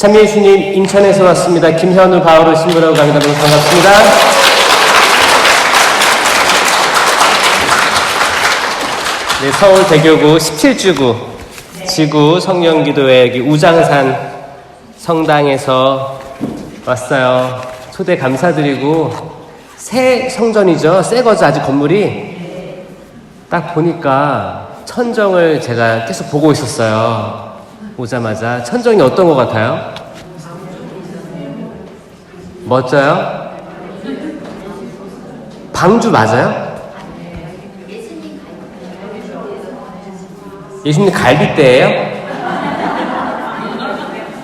참예수님 인천에서 왔습니다. 김현우 바오로 신부라고 합니다. 너무 반갑습니다. 네, 서울 대교구 17주구 지구 성령기도회 여기 우장산 성당에서 왔어요. 초대 감사드리고 새 성전이죠. 새 거죠. 아직 건물이. 딱 보니까 천정을 제가 계속 보고 있었어요. 오자마자. 천정이 어떤 것 같아요? 멋져요? 방주 맞아요? 예수님 갈빗대예요?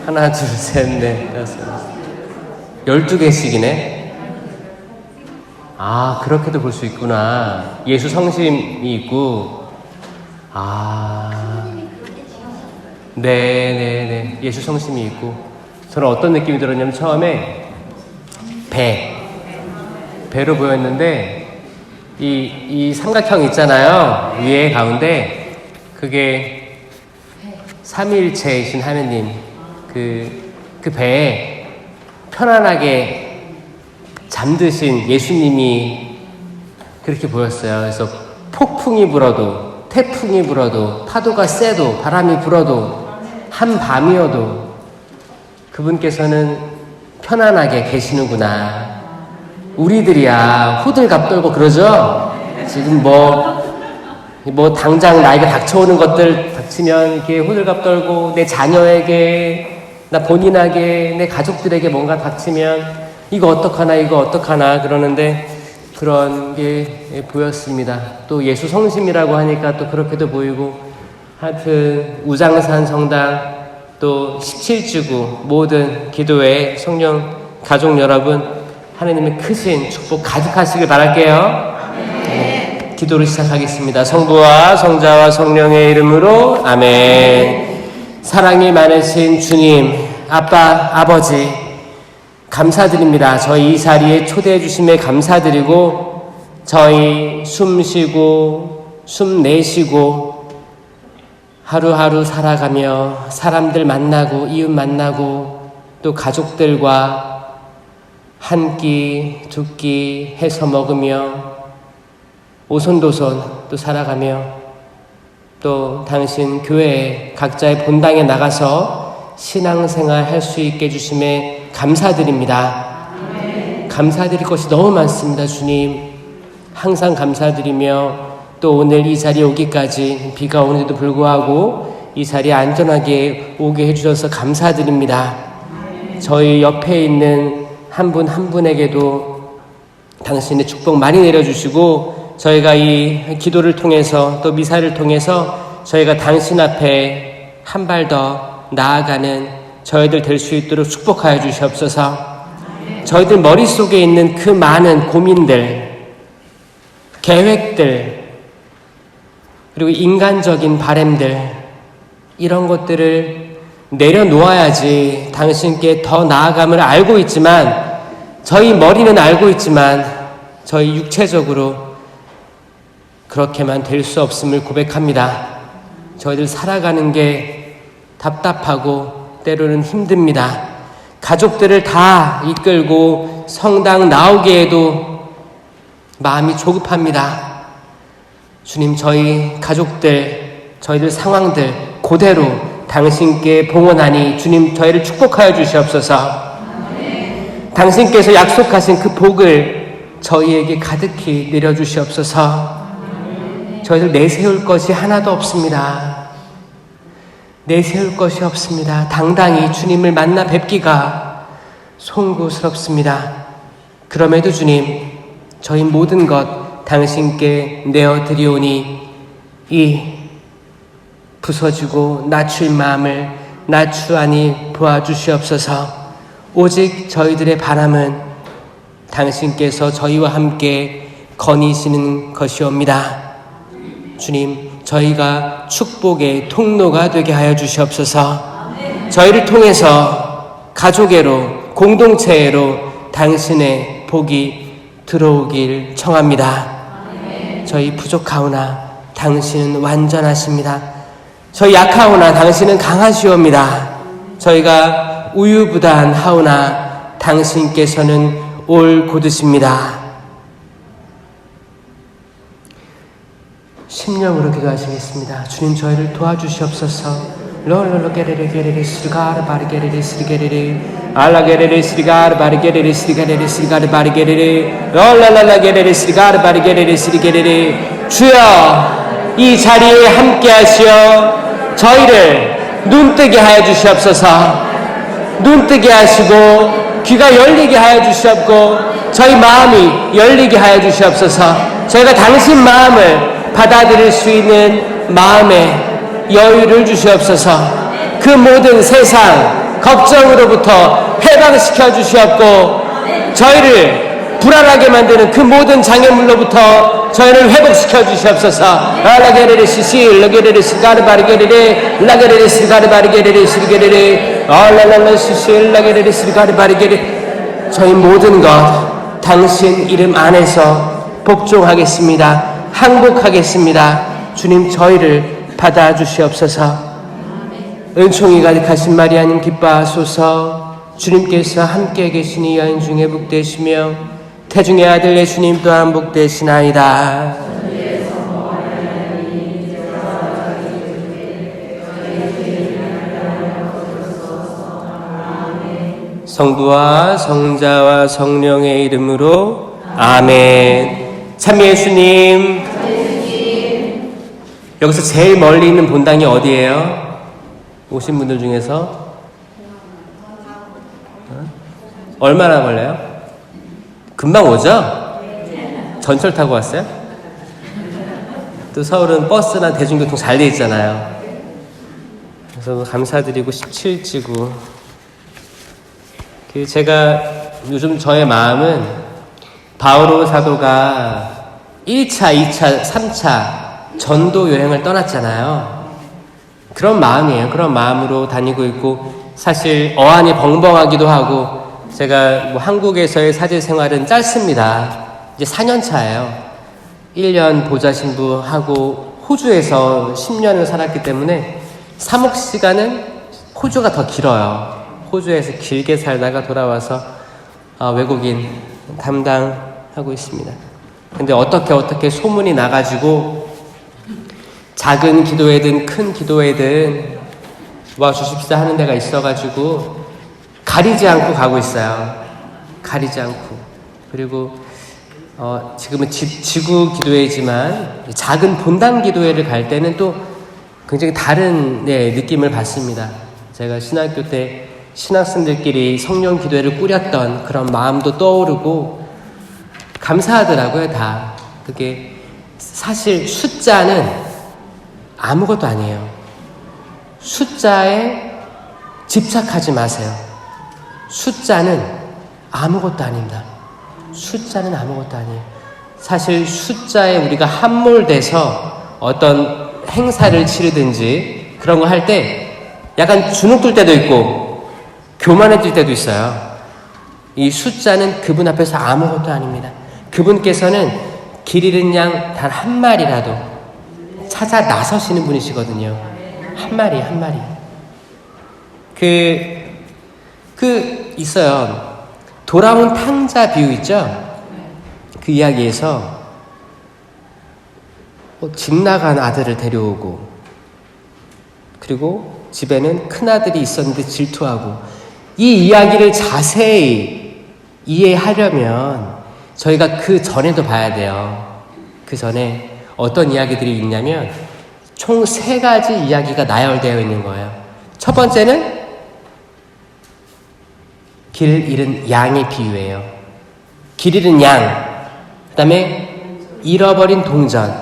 하나, 둘, 셋, 넷, 다섯, 12개씩이네. 아, 그렇게도 볼 수 있구나. 예수 성심이 있고. 네네네. 예수 성심이 있고. 저는 어떤 느낌이 들었냐면 처음에 배로 보였는데 이 삼각형 있잖아요. 위에 가운데 그게 삼위일체이신 하느님 그 배에 편안하게 잠드신 예수님이 그렇게 보였어요. 그래서 폭풍이 불어도 태풍이 불어도 파도가 세도 바람이 불어도 한밤이어도 그분께서는 편안하게 계시는구나. 우리들이야 호들갑 떨고 그러죠. 지금 뭐 당장 나에게 닥쳐오는 것들 닥치면 이렇게 호들갑 떨고 내 자녀에게 나 본인에게 내 가족들에게 뭔가 닥치면 이거 어떡하나 그러는데 그런 게 보였습니다. 또 예수 성심이라고 하니까 또 그렇게도 보이고 하여튼 우장산 성당 또 17주구 모든 기도회 성령 가족 여러분 하나님의 크신 축복 가득하시길 바랄게요. 네, 기도를 시작하겠습니다. 성부와 성자와 성령의 이름으로 아멘. 사랑이 많으신 주님, 아빠, 아버지 감사드립니다. 저희 이 자리에 초대해 주심에 감사드리고 저희 숨 쉬고 숨 내쉬고 하루하루 살아가며 사람들 만나고 이웃 만나고 또 가족들과 한 끼 두 끼 해서 먹으며 오손도손 또 살아가며 또 당신 교회에 각자의 본당에 나가서 신앙생활 할 수 있게 해주심에 감사드립니다. 감사드릴 것이 너무 많습니다. 주님 항상 감사드리며 또 오늘 이 자리에 오기까지 비가 오는데도 불구하고 이 자리에 안전하게 오게 해주셔서 감사드립니다. 저희 옆에 있는 한 분 한 분에게도 당신의 축복 많이 내려주시고 저희가 이 기도를 통해서 또 미사를 통해서 저희가 당신 앞에 한 발 더 나아가는 저희들 될 수 있도록 축복하여 주시옵소서. 저희들 머릿속에 있는 그 많은 고민들, 계획들, 그리고 인간적인 바램들 이런 것들을 내려놓아야지 당신께 더 나아감을 알고 있지만 저희 머리는 알고 있지만 저희 육체적으로 그렇게만 될 수 없음을 고백합니다. 저희들 살아가는 게 답답하고 때로는 힘듭니다. 가족들을 다 이끌고 성당 나오게 해도 마음이 조급합니다. 주님 저희 가족들 저희들 상황들 그대로 당신께 봉헌하니 주님 저희를 축복하여 주시옵소서. 당신께서 약속하신 그 복을 저희에게 가득히 내려주시옵소서. 저희들 내세울 것이 하나도 없습니다. 내세울 것이 없습니다. 당당히 주님을 만나 뵙기가 송구스럽습니다. 그럼에도 주님 저희 모든 것 당신께 내어드리오니 이 부서지고 낮출 마음을 낮추하니 도와주시옵소서. 오직 저희들의 바람은 당신께서 저희와 함께 거니시는 것이옵니다. 주님 저희가 축복의 통로가 되게 하여 주시옵소서. 저희를 통해서 가족애로 공동체애로 당신의 복이 들어오길 청합니다. 저희 부족하오나 당신은 완전하십니다. 저희 약하오나 당신은 강하시옵니다. 저희가 우유부단하오나 당신께서는 올곧으십니다. 심령으로 기도하시겠습니다. 주님, 저희를 도와주시옵소서. 롤롤로게레레 게레레 스리가르 바르게레레 스리게레레 알라게레레 스리가르 바르게레레 스리게레레 스리가르 바르게레레 롤랄랄라 게레레 스리가르 바르게레레 스리게레레. 주여, 이 자리에 함께 하시어 저희를 눈뜨게 하여 주시옵소서. 눈뜨게 하시고 귀가 열리게 하여 주시옵고 저희 마음이 열리게 하여 주시옵소서. 저희가 당신 마음을 받아들일 수 있는 마음의 여유를 주시옵소서. 그 모든 세상 걱정으로부터 해방시켜 주시옵고 저희를 불안하게 만드는 그 모든 장애물로부터 저희를 회복시켜 주시옵소서. 라게레레 시시 라게레레 시가르 바르게레레 라게레레 시가르 바르게레레 시게레레 알랄랄라 시시 라게레레 시가르 바르게레. 저희 모든 것 당신 이름 안에서 복종하겠습니다. 항복하겠습니다. 주님, 저희를 받아주시옵소서. 은총이 가득하신 마리아님 기뻐하소서. 주님께서 함께 계시니 여인 중에 복되시며 태중의 아들 예수님 또한 복되시나이다. 성부와 성자와 성령의 이름으로 아멘. 참 예수님, 여기서 제일 멀리 있는 본당이 어디예요? 오신 분들 중에서 얼마나 걸려요? 금방 오죠? 전철 타고 왔어요? 또 서울은 버스나 대중교통 잘 돼 있잖아요. 그래서 감사드리고 17지구. 제가 요즘 저의 마음은 바오로 사도가 1차, 2차, 3차 전도 여행을 떠났잖아요. 그런 마음이에요. 그런 마음으로 다니고 있고, 사실 어안이 벙벙하기도 하고, 제가 한국에서의 사제 생활은 짧습니다. 이제 4년 차예요. 1년 보좌 신부하고 호주에서 10년을 살았기 때문에 사목 시간은 호주가 더 길어요. 호주에서 길게 살다가 돌아와서 외국인 담당하고 있습니다. 근데 어떻게 소문이 나가지고 작은 기도회든 큰 기도회든 와주십사 하는 데가 있어가지고 가리지 않고 가고 있어요. 가리지 않고. 그리고 지금은 지구 기도회지만 작은 본당 기도회를 갈 때는 또 굉장히 다른 느낌을 받습니다. 제가 신학교 때 신학생들끼리 성령 기도회를 꾸렸던 그런 마음도 떠오르고 감사하더라고요. 다. 그게 사실 숫자는 아무것도 아니에요. 숫자에 집착하지 마세요. 숫자는 아무것도 아닙니다. 숫자는 아무것도 아니에요. 사실 숫자에 우리가 함몰돼서 어떤 행사를 치르든지 그런 거 할 때 약간 주눅들 때도 있고 교만해질 때도 있어요. 이 숫자는 그분 앞에서 아무것도 아닙니다. 그분께서는 길 잃은 양 단 한 마리라도 찾아 나서시는 분이시거든요. 한 마리. 있어요. 돌아온 탕자 비유 있죠? 그 이야기에서 집 나간 아들을 데려오고, 그리고 집에는 큰아들이 있었는데 질투하고, 이 이야기를 자세히 이해하려면 저희가 그 전에도 봐야 돼요. 그 전에 어떤 이야기들이 있냐면 총 3가지 이야기가 나열되어 있는 거예요. 첫 번째는 길 잃은 양의 비유예요. 길 잃은 양, 그 다음에 잃어버린 동전,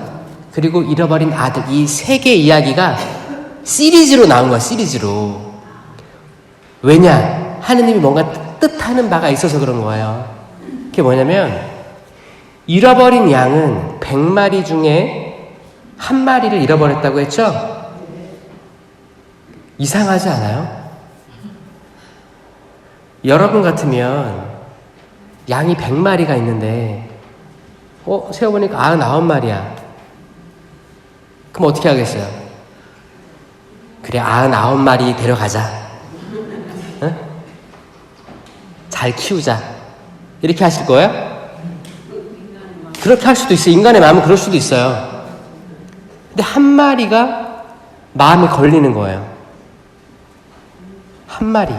그리고 잃어버린 아들. 이 3개 이야기가 시리즈로 나온 거야. 시리즈로. 왜냐? 하느님이 뭔가 뜻하는 바가 있어서 그런 거예요. 그게 뭐냐면 잃어버린 양은 100마리 중에 1마리를 잃어버렸다고 했죠? 이상하지 않아요? 여러분 같으면 양이 100마리가 있는데 세어보니까 99마리야. 그럼 어떻게 하겠어요? 그래, 99마리 데려가자. 응? 잘 키우자. 이렇게 하실 거예요? 그렇게 할 수도 있어요. 인간의 마음은 그럴 수도 있어요. 근데 한 마리가 마음에 걸리는 거예요. 한 마리.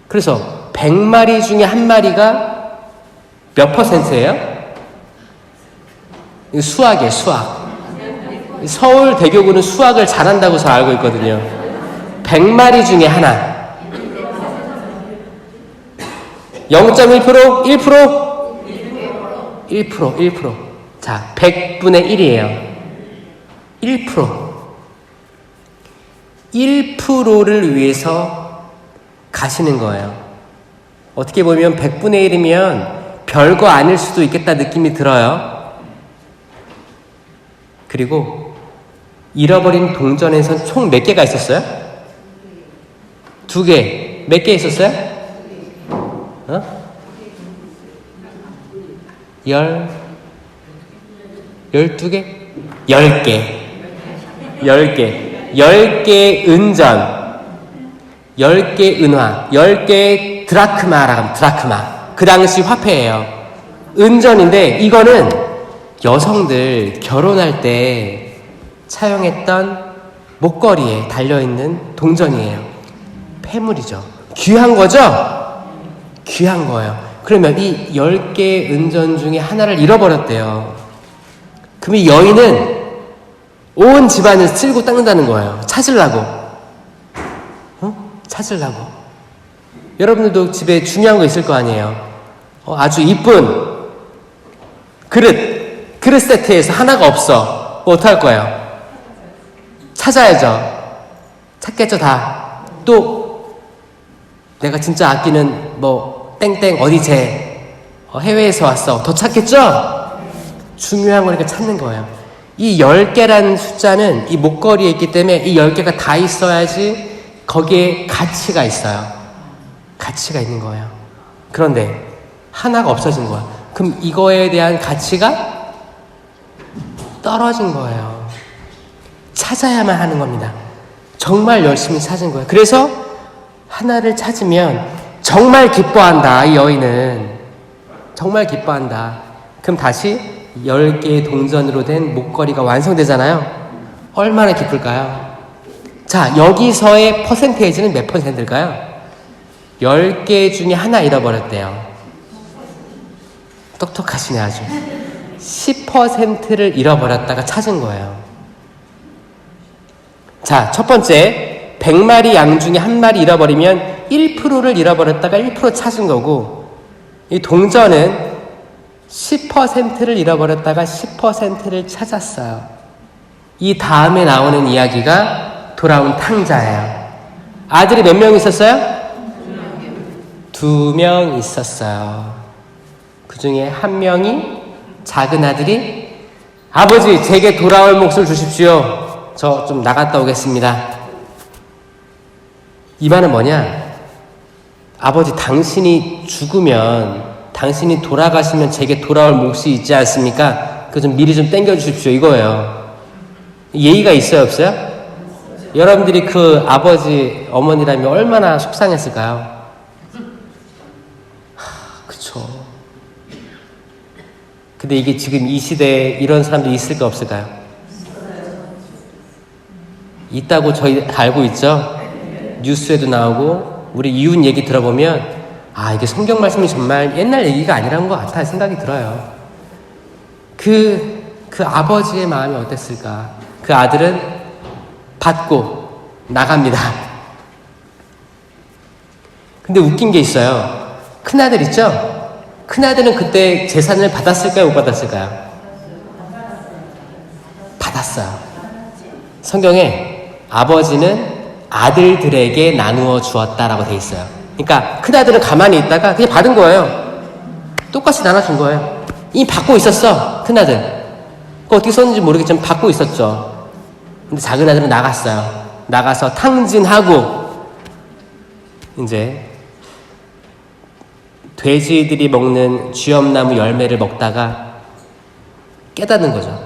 그래서 100마리 중에 한 마리가 몇 %예요? 이거 수학이에요, 수학. 서울대교구는 수학을 잘한다고 저 알고 있거든요. 100마리 중에 하나. 0.1%? 1%? 1%. 자, 100분의 1이에요. 1%. 1%를 위해서 가시는 거예요. 어떻게 보면 100분의 1이면 별거 아닐 수도 있겠다 느낌이 들어요. 그리고 잃어버린 동전에선 총 몇 개가 있었어요? 2개. 몇 개 있었어요? 12개? 10개. 10개 은전, 10개 은화, 10개 드라크마라고 하면 드라크마. 그 당시 화폐예요. 은전인데 이거는 여성들 결혼할 때 차용했던 목걸이에 달려있는 동전이에요. 폐물이죠. 귀한 거죠? 귀한 거예요. 그러면 이 10개 은전 중에 하나를 잃어버렸대요. 그럼 이 여인은 온 집안을 쓸고 닦는다는 거예요. 찾으려고. 찾으려고. 여러분들도 집에 중요한 거 있을 거 아니에요. 아주 이쁜 그릇 세트에서 하나가 없어. 뭐 어떡할 거예요? 찾아야죠. 찾겠죠, 다. 또 내가 진짜 아끼는 뭐 땡땡 어디제 해외에서 왔어. 더 찾겠죠? 중요한 거니까 찾는 거예요. 이 10개라는 숫자는 이 목걸이에 있기 때문에 이 10개가 다 있어야지 거기에 가치가 있어요. 가치가 있는 거예요. 그런데 하나가 없어진 거야. 그럼 이거에 대한 가치가 떨어진 거예요. 찾아야만 하는 겁니다. 정말 열심히 찾은 거예요. 그래서 하나를 찾으면 정말 기뻐한다. 이 여인은 정말 기뻐한다. 그럼 다시 10개의 동전으로 된 목걸이가 완성되잖아요. 얼마나 기쁠까요? 자, 여기서의 퍼센테이지는 몇 %일까요? 10개 중에 하나 잃어버렸대요. 똑똑하시네 아주. 10%를 잃어버렸다가 찾은 거예요. 자, 첫 번째 100마리 양 중에 한 마리 잃어버리면 1%를 잃어버렸다가 1% 찾은 거고, 이 동전은 10%를 잃어버렸다가 10%를 찾았어요. 이 다음에 나오는 이야기가 돌아온 탕자예요. 아들이 몇 명 있었어요? 2명 있었어요. 그 중에 한 명이 작은 아들이 아버지 제게 돌아올 몫을 주십시오. 저 좀 나갔다 오겠습니다. 이 말은 뭐냐? 아버지 당신이 죽으면 당신이 돌아가시면 제게 돌아올 몫이 있지 않습니까? 그거 좀 미리 좀 땡겨주십시오. 이거예요. 예의가 있어요, 없어요? 여러분들이 그 아버지, 어머니라면 얼마나 속상했을까요? 그쵸. 근데 이게 지금 이 시대에 이런 사람들이 있을까 없을까요? 있다고 저희 알고 있죠? 뉴스에도 나오고 우리 이웃 얘기 들어보면 이게 성경 말씀이 정말 옛날 얘기가 아니라는 것 같아 생각이 들어요. 그 아버지의 마음이 어땠을까? 그 아들은 받고 나갑니다. 근데 웃긴 게 있어요. 큰아들 있죠? 큰아들은 그때 재산을 받았을까요? 못 받았을까요? 받았어요. 성경에 아버지는 아들들에게 나누어 주었다라고 돼 있어요. 그러니까 큰아들은 가만히 있다가 그냥 받은 거예요. 똑같이 나눠준 거예요. 이미 받고 있었어, 큰아들. 그거 어떻게 썼는지 모르겠지만 받고 있었죠. 근데 작은 아들은 나갔어요. 나가서 탕진하고 이제 돼지들이 먹는 쥐엄나무 열매를 먹다가 깨닫는 거죠.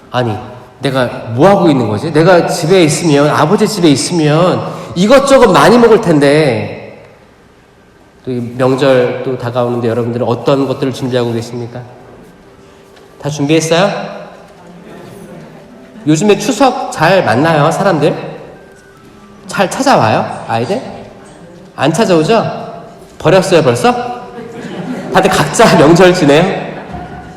아니, 내가 뭐 하고 있는 거지? 내가 집에 있으면, 아버지 집에 있으면 이것저것 많이 먹을 텐데, 또 명절 또 다가오는데 여러분들은 어떤 것들을 준비하고 계십니까? 다 준비했어요? 요즘에 추석 잘 만나요, 사람들? 잘 찾아와요, 아이들? 안 찾아오죠? 버렸어요, 벌써? 다들 각자 명절 지내요?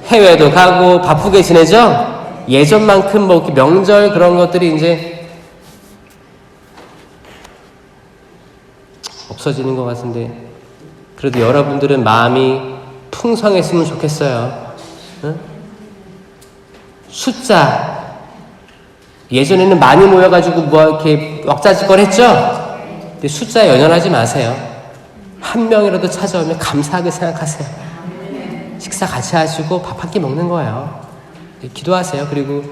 해외도 가고 바쁘게 지내죠? 예전만큼 뭐 명절 그런 것들이 이제 없어지는 것 같은데, 그래도 여러분들은 마음이 풍성했으면 좋겠어요. 응? 숫자, 예전에는 많이 모여가지고 뭐 이렇게 왁자지껄 했죠? 근데 숫자에 연연하지 마세요. 한 명이라도 찾아오면 감사하게 생각하세요. 식사 같이 하시고 밥 한 끼 먹는 거예요. 기도하세요. 그리고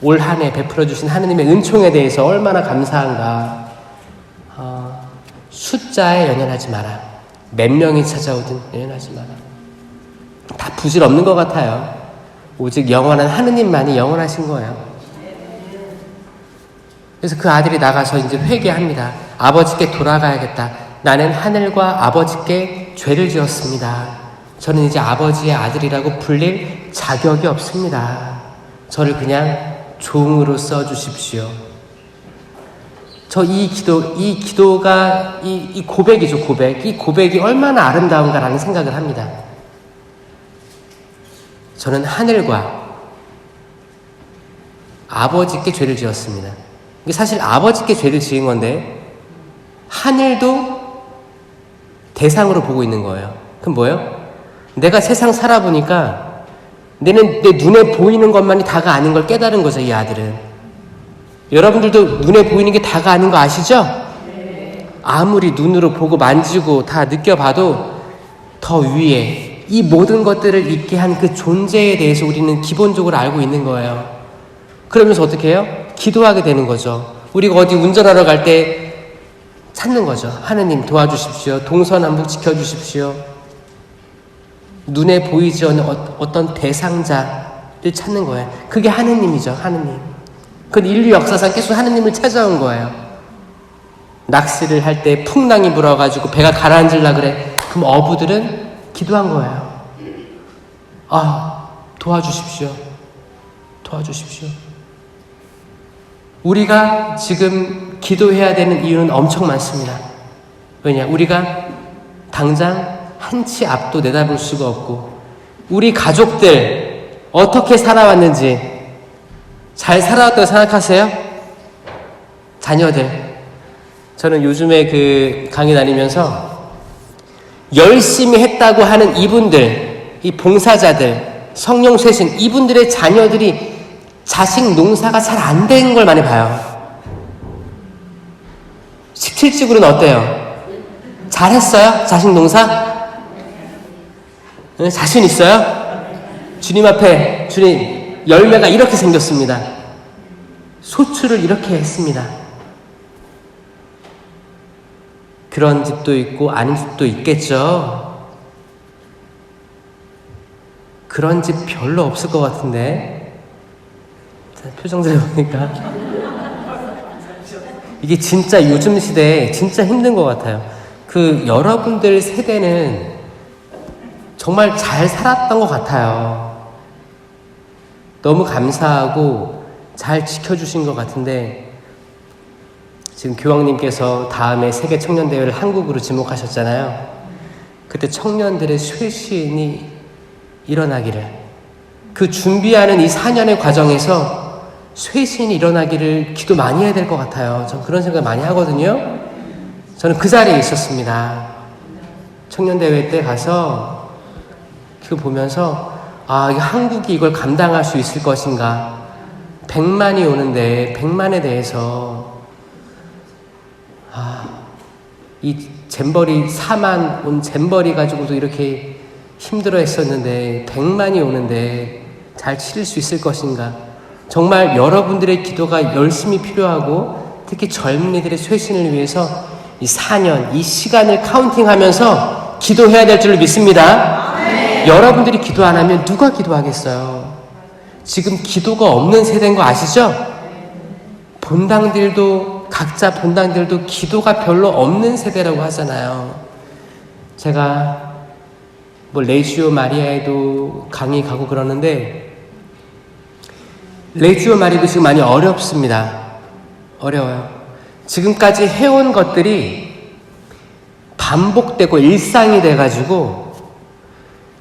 올 한 해 베풀어 주신 하느님의 은총에 대해서 얼마나 감사한가. 숫자에 연연하지 마라. 몇 명이 찾아오든 연연하지 마라. 다 부질없는 것 같아요. 오직 영원한 하느님만이 영원하신 거예요. 그래서 그 아들이 나가서 이제 회개합니다. 아버지께 돌아가야겠다. 나는 하늘과 아버지께 죄를 지었습니다. 저는 이제 아버지의 아들이라고 불릴 자격이 없습니다. 저를 그냥 종으로 써주십시오. 저 이 기도가 이 고백이죠, 고백. 이 고백이 얼마나 아름다운가라는 생각을 합니다. 저는 하늘과 아버지께 죄를 지었습니다. 이게 사실 아버지께 죄를 지은 건데 하늘도 대상으로 보고 있는 거예요. 그럼 뭐예요? 내가 세상 살아보니까 내 눈에 보이는 것만이 다가 아닌 걸 깨달은 거죠, 이 아들은. 여러분들도 눈에 보이는 게 다가 아닌 거 아시죠? 아무리 눈으로 보고 만지고 다 느껴봐도 더 위에 이 모든 것들을 있게 한 그 존재에 대해서 우리는 기본적으로 알고 있는 거예요. 그러면서 어떻게 해요? 기도하게 되는 거죠. 우리가 어디 운전하러 갈 때 찾는 거죠. 하느님 도와주십시오. 동서남북 지켜주십시오. 눈에 보이지 않는 어떤 대상자를 찾는 거예요. 그게 하느님이죠. 하느님. 그건 인류 역사상 계속 하느님을 찾아온 거예요. 낚시를 할 때 풍랑이 불어가지고 배가 가라앉으려 그래. 그럼 어부들은 기도한 거예요. 도와주십시오. 도와주십시오. 우리가 지금 기도해야 되는 이유는 엄청 많습니다. 왜냐? 우리가 당장 한치 앞도 내다볼 수가 없고, 우리 가족들 어떻게 살아왔는지 잘 살아왔다고 생각하세요? 자녀들. 저는 요즘에 그 강의 다니면서 열심히 했다고 하는 이분들, 이 봉사자들, 성령 쇄신, 이분들의 자녀들이 자식 농사가 잘 안 된 걸 많이 봐요. 실질적으로는 어때요? 잘했어요? 자식 농사? 자신 있어요? 주님 앞에, 주님, 열매가 이렇게 생겼습니다. 소출을 이렇게 했습니다. 그런 집도 있고 아닌 집도 있겠죠. 그런 집 별로 없을 것 같은데, 표정들 보니까 이게 진짜 요즘 시대에 진짜 힘든 것 같아요. 그 여러분들 세대는 정말 잘 살았던 것 같아요. 너무 감사하고 잘 지켜주신 것 같은데, 지금 교황님께서 다음에 세계 청년대회를 한국으로 지목하셨잖아요. 그때 청년들의 쇄신이 일어나기를, 그 준비하는 이 4년의 과정에서 쇄신이 일어나기를 기도 많이 해야 될 것 같아요. 전 그런 생각 많이 하거든요. 저는 그 자리에 있었습니다. 청년대회 때 가서 그거 보면서 이 한국이 이걸 감당할 수 있을 것인가. 100만이 오는데 100만에 대해서 이 잼버리 4만 온 잼버리 가지고도 이렇게 힘들어 했었는데 100만이 오는데 잘 치를 수 있을 것인가. 정말 여러분들의 기도가 열심히 필요하고, 특히 젊은이들의 쇄신을 위해서 이 4년, 이 시간을 카운팅하면서 기도해야 될 줄 믿습니다. 여러분들이 기도 안 하면 누가 기도하겠어요? 지금 기도가 없는 세대인 거 아시죠? 본당들도 각자 본당들도 기도가 별로 없는 세대라고 하잖아요. 제가 뭐 레지오 마리아에도 강의 가고 그러는데 레지오 마리아도 지금 많이 어렵습니다. 어려워요. 지금까지 해온 것들이 반복되고 일상이 돼가지고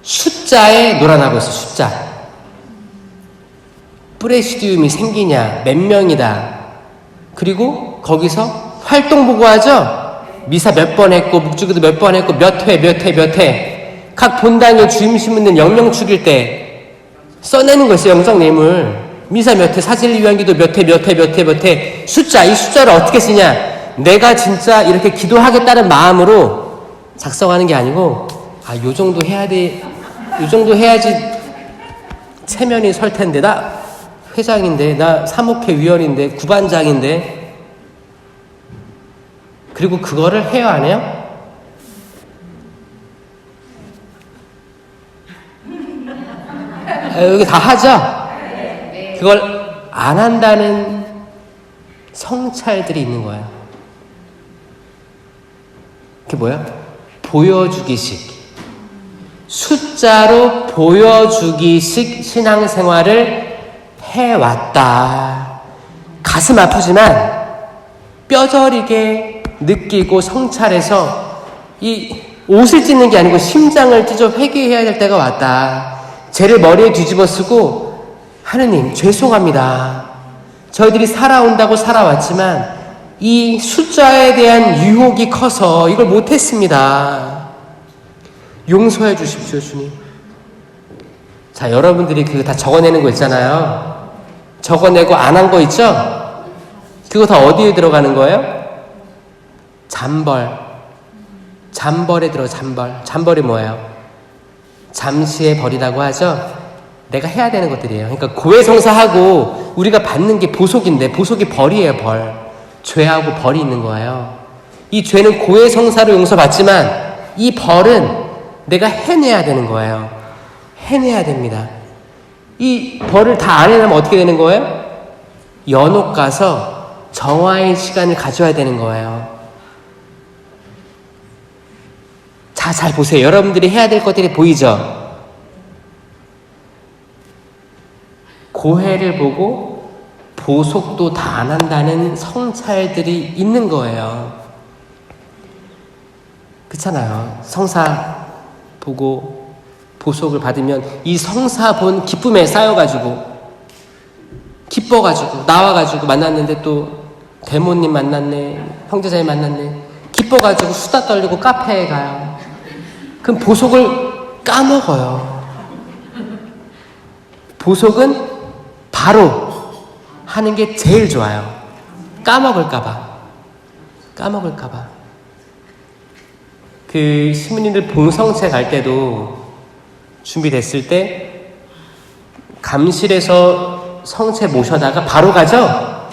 숫자에 놀아나고 있어. 숫자. 프레시디움이 생기냐, 몇 명이다. 그리고 거기서 활동 보고하죠. 미사 몇 번 했고 묵주기도 몇 번 했고 몇 회. 각 본당의 주임신문들 영명 축일 때 써내는 거 있어요. 영성예물. 미사 몇 회, 사실 위안기도 몇 회. 숫자. 이 숫자를 어떻게 쓰냐. 내가 진짜 이렇게 기도하겠다는 마음으로 작성하는 게 아니고 요 정도 해야 돼. 요 정도 해야지 체면이 설 텐데. 나 회장인데, 나 사목회 위원인데, 구반장인데. 그리고 그거를 해요, 안 해요? 여기 다 하죠? 그걸 안 한다는 성찰들이 있는 거예요. 그게 뭐야? 보여주기식. 숫자로 보여주기식 신앙생활을 해왔다. 가슴 아프지만 뼈저리게 느끼고 성찰해서 이 옷을 찢는 게 아니고 심장을 찢어 회개해야 될 때가 왔다. 죄를 머리에 뒤집어 쓰고 하느님 죄송합니다. 저희들이 살아온다고 살아왔지만 이 숫자에 대한 유혹이 커서 이걸 못했습니다. 용서해 주십시오, 주님. 자, 여러분들이 그거 다 적어내는 거 있잖아요. 적어내고 안 한 거 있죠? 그거 다 어디에 들어가는 거예요? 잠벌. 잠벌에 들어, 잠벌. 잠벌이 뭐예요? 잠시의 벌이라고 하죠? 내가 해야 되는 것들이에요. 그러니까 고해성사하고 우리가 받는 게 보속인데 보속이 벌이에요, 벌. 죄하고 벌이 있는 거예요. 이 죄는 고해성사로 용서받지만 이 벌은 내가 해내야 되는 거예요. 해내야 됩니다. 이 벌을 다 안 해내면 어떻게 되는 거예요? 연옥 가서 정화의 시간을 가져야 되는 거예요. 자, 잘 보세요. 여러분들이 해야 될 것들이 보이죠? 고해를 보고 보속도 다 안 한다는 성찰들이 있는 거예요. 그렇잖아요. 성사 보고 보속을 받으면 이 성사 본 기쁨에 쌓여가지고 기뻐가지고 나와가지고 만났는데 또 대모님 만났네, 형제자매 만났네, 기뻐가지고 수다 떨리고 카페에 가요. 그럼 보속을 까먹어요. 보속은 바로 하는 게 제일 좋아요. 까먹을까봐. 그 시민님들 봉성체 갈 때도 준비됐을 때 감실에서 성체 모셔다가 바로 가죠?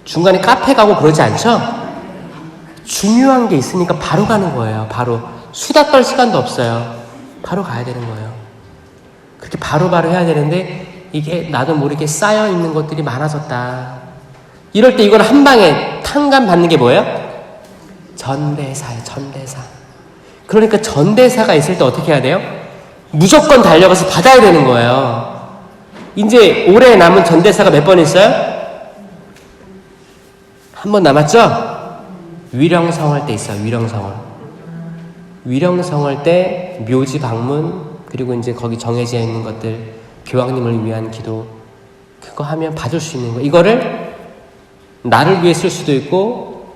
중간에 카페 가고 그러지 않죠? 중요한 게 있으니까 바로 가는 거예요. 바로. 수다 떨 시간도 없어요. 바로 가야 되는 거예요. 그렇게 바로바로 해야 되는데 이게 나도 모르게 쌓여있는 것들이 많아졌다. 이럴 때 이걸 한 방에 탕감 받는 게 뭐예요? 전대사예요. 전대사. 그러니까 전대사가 있을 때 어떻게 해야 돼요? 무조건 달려가서 받아야 되는 거예요. 이제 올해 남은 전대사가 몇 번 있어요? 한 번 남았죠? 위령성월 때 있어요. 위령성월 때 묘지 방문, 그리고 이제 거기 정해져 있는 것들, 교황님을 위한 기도, 그거 하면 받을 수 있는 거. 이거를 나를 위해 쓸 수도 있고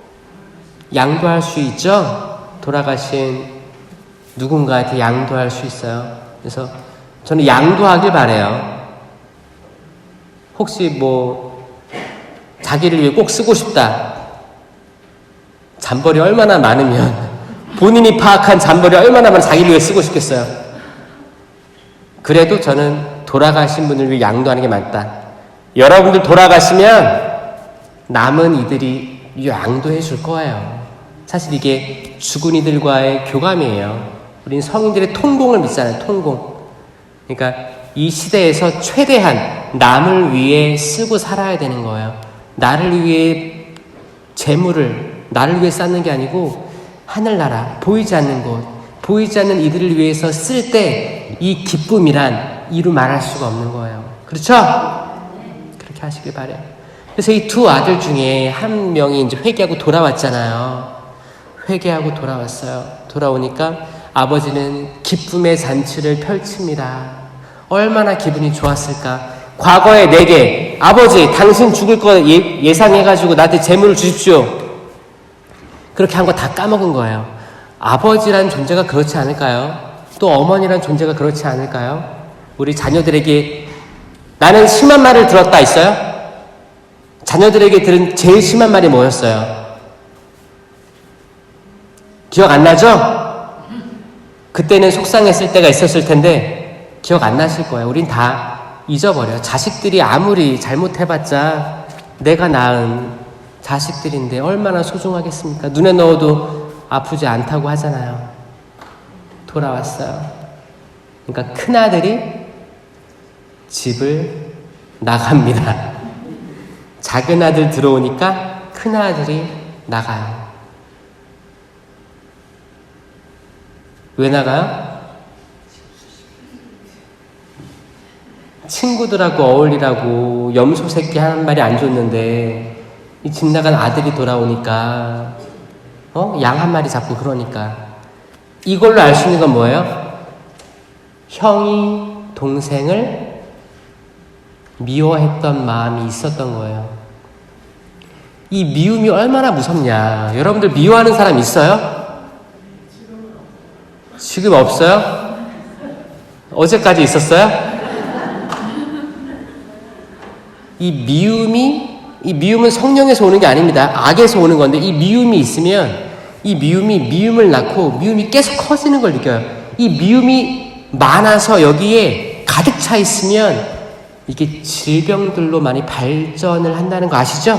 양도할 수 있죠. 돌아가신 누군가한테 양도할 수 있어요. 그래서 저는 양도하길 바래요. 혹시 뭐 자기를 위해 꼭 쓰고 싶다. 잔벌이 얼마나 많으면, 본인이 파악한 잔벌이 얼마나 많으면 자기를 위해 쓰고 싶겠어요. 그래도 저는 돌아가신 분을 위해 양도하는 게 맞다. 여러분들 돌아가시면 남은 이들이 양도해 줄 거예요. 사실 이게 죽은 이들과의 교감이에요. 우린 성인들의 통공을 믿잖아요. 통공. 그러니까 이 시대에서 최대한 남을 위해 쓰고 살아야 되는 거예요. 나를 위해 재물을 나를 위해 쌓는 게 아니고 하늘나라, 보이지 않는 곳, 보이지 않는 이들을 위해서 쓸 때 이 기쁨이란 이루 말할 수가 없는 거예요. 그렇죠? 그렇게 하시길 바래요. 그래서 이 두 아들 중에 한 명이 이제 회개하고 돌아왔잖아요. 회개하고 돌아왔어요. 돌아오니까 아버지는 기쁨의 잔치를 펼칩니다. 얼마나 기분이 좋았을까. 과거에 내게 아버지 당신 죽을 거 예상해가지고 나한테 재물을 주십시오. 그렇게 한 거 다 까먹은 거예요. 아버지란 존재가 그렇지 않을까요? 또 어머니란 존재가 그렇지 않을까요? 우리 자녀들에게 나는 심한 말을 들었다 있어요? 자녀들에게 들은 제일 심한 말이 뭐였어요? 기억 안 나죠? 그때는 속상했을 때가 있었을 텐데 기억 안 나실 거예요. 우린 다 잊어버려요. 자식들이 아무리 잘못해봤자 내가 낳은 자식들인데 얼마나 소중하겠습니까? 눈에 넣어도 아프지 않다고 하잖아요. 돌아왔어요. 그러니까 큰아들이 집을 나갑니다. 작은 아들 들어오니까 큰아들이 나가요. 왜 나가요? 친구들하고 어울리라고 염소 새끼 하는 말이 안 좋는데 이 집 나간 아들이 돌아오니까 양 한 마리 잡고 그러니까 이걸로 알 수 있는 건 뭐예요? 형이 동생을 미워했던 마음이 있었던 거예요. 이 미움이 얼마나 무섭냐. 여러분들 미워하는 사람 있어요? 지금 없어요? 어제까지 있었어요? 이 미움은 성령에서 오는 게 아닙니다. 악에서 오는 건데 이 미움이 있으면 이 미움이 미움을 낳고 미움이 계속 커지는 걸 느껴요. 이 미움이 많아서 여기에 가득 차 있으면 이게 질병들로 많이 발전을 한다는 거 아시죠?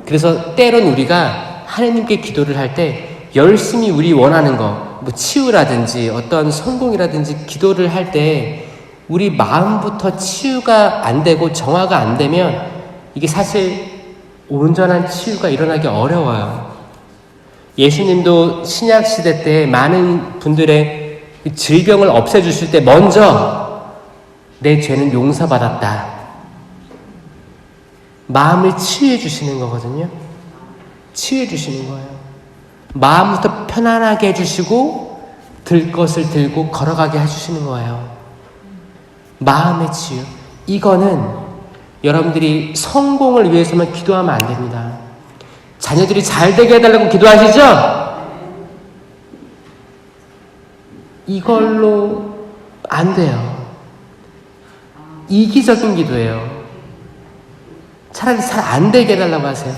그래서 때론 우리가 하나님께 기도를 할 때 열심히 우리 원하는 거, 뭐 치유라든지 어떤 성공이라든지 기도를 할 때 우리 마음부터 치유가 안 되고 정화가 안 되면 이게 사실 온전한 치유가 일어나기 어려워요. 예수님도 신약시대 때 많은 분들의 질병을 없애주실 때 먼저 내 죄는 용서받았다. 마음을 치유해 주시는 거거든요. 치유해 주시는 거예요. 마음부터 편안하게 해주시고 들 것을 들고 걸어가게 해주시는 거예요. 마음의 치유. 이거는 여러분들이 성공을 위해서만 기도하면 안 됩니다. 자녀들이 잘 되게 해달라고 기도하시죠? 이걸로 안 돼요. 이기적인 기도예요. 차라리 잘 안 되게 해달라고 하세요.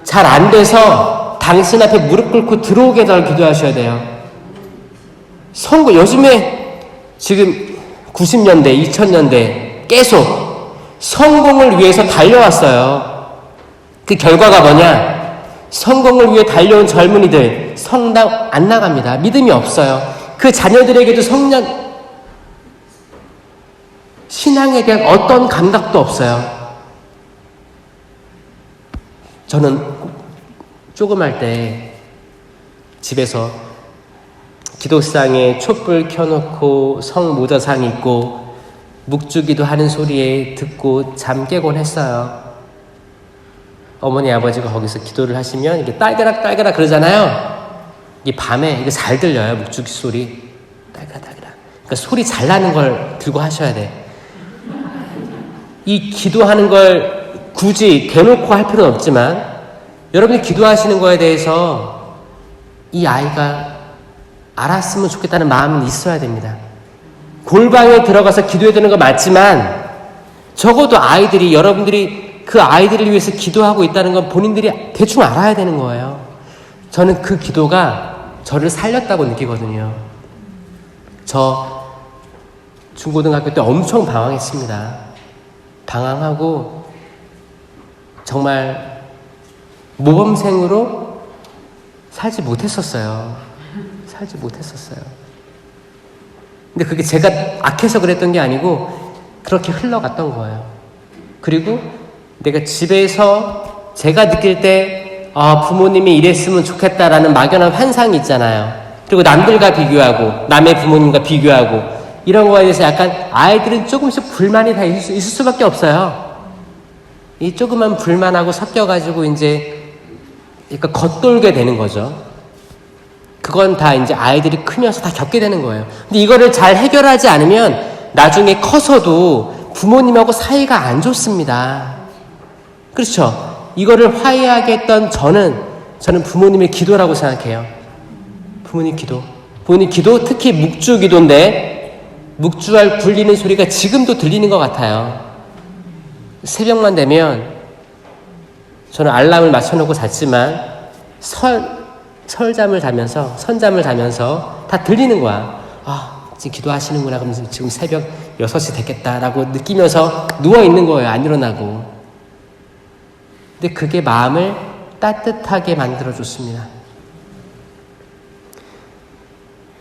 잘 안 돼서 당신 앞에 무릎 꿇고 들어오게 해달라고 기도하셔야 돼요. 성공, 요즘에 지금 90년대, 2000년대 계속 성공을 위해서 달려왔어요. 그 결과가 뭐냐? 성공을 위해 달려온 젊은이들 성당 안 나갑니다. 믿음이 없어요. 그 자녀들에게도 신앙에 대한 어떤 감각도 없어요. 저는 조그말 때 집에서 기도상에 촛불 켜놓고 성모자상 입고 묵주기도 하는 소리에 듣고 잠 깨곤 했어요. 어머니 아버지가 거기서 기도를 하시면 이게 딸그락 딸그락 그러잖아요. 이게 밤에 이게 잘 들려요. 묵주기 소리 딸그락 딸그락. 그러니까 소리 잘 나는 걸 들고 하셔야 돼. 이 기도하는 걸 굳이 대놓고 할 필요는 없지만 여러분이 기도하시는 거에 대해서 이 아이가 알았으면 좋겠다는 마음은 있어야 됩니다. 골방에 들어가서 기도해야 되는 거 맞지만 적어도 아이들이 여러분들이 그 아이들을 위해서 기도하고 있다는 건 본인들이 대충 알아야 되는 거예요. 저는 그 기도가 저를 살렸다고 느끼거든요. 저 중고등학교 때 엄청 방황했습니다. 방황하고 정말 모범생으로 살지 못했었어요. 근데 그게 제가 악해서 그랬던 게 아니고 그렇게 흘러갔던 거예요. 그리고 내가 집에서 제가 느낄 때 부모님이 이랬으면 좋겠다라는 막연한 환상이 있잖아요. 그리고 남들과 비교하고 남의 부모님과 비교하고 이런 거에 대해서 약간 아이들은 조금씩 불만이 다 있을 수밖에 없어요. 이 조그만 불만하고 섞여가지고 이제 그러니까 겉돌게 되는 거죠. 그건 다 이제 아이들이 크면서 다 겪게 되는 거예요. 근데 이거를 잘 해결하지 않으면 나중에 커서도 부모님하고 사이가 안 좋습니다. 그렇죠? 이거를 화해하게 했던 저는 부모님의 기도라고 생각해요. 부모님 기도, 특히 묵주 기도인데 묵주알 굴리는 소리가 지금도 들리는 것 같아요. 새벽만 되면 저는 알람을 맞춰놓고 잤지만 선잠을 자면서 다 들리는 거야. 지금 기도하시는구나. 그러면서 지금 새벽 6시 됐겠다라고 느끼면서 누워있는 거예요. 안 일어나고. 근데 그게 마음을 따뜻하게 만들어줬습니다.